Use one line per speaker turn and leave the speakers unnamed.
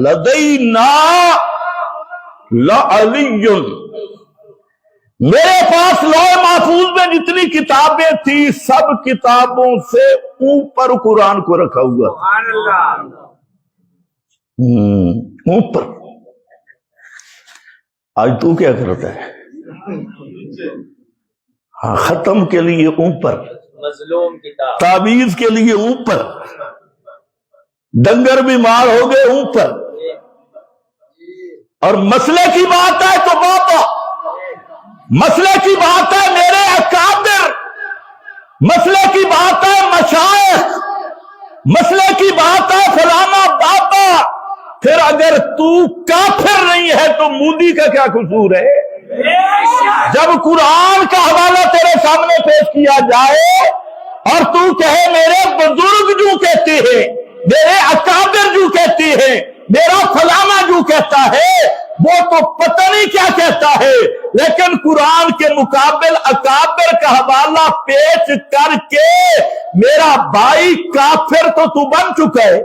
لدینا لعلی، میرے پاس لوح محفوظ میں جتنی کتابیں تھی سب کتابوں سے اوپر قرآن کو رکھا ہوا اوپر۔ آج تو کیا کرتا ہے؟ ہاں، ختم کے لیے اوپر،
مظلوم کتاب،
تعویذ کے لیے اوپر، ڈنگر بیمار ہو گئے اوپر، اور مسئلے کی بات ہے تو بابا، مسئلے کی بات ہے میرے اکابر، مسئلے کی بات ہے مشائخ، مسئلے کی بات ہے فلانا بابا، پھر اگر تو کافر نہیں ہے تو مودی کا کیا قصور ہے؟ جب قرآن کا حوالہ تیرے سامنے پیش کیا جائے اور تو کہے میرے بزرگ جو کہتے ہیں، میرے اکابر جو کہتے ہیں، میرا فلانا جو کہتا ہے، وہ تو پتہ نہیں کیا کہتا ہے، لیکن قرآن کے مقابل اکابر کا حوالہ پیش کر کے میرا بھائی کافر تو بن چکا ہے۔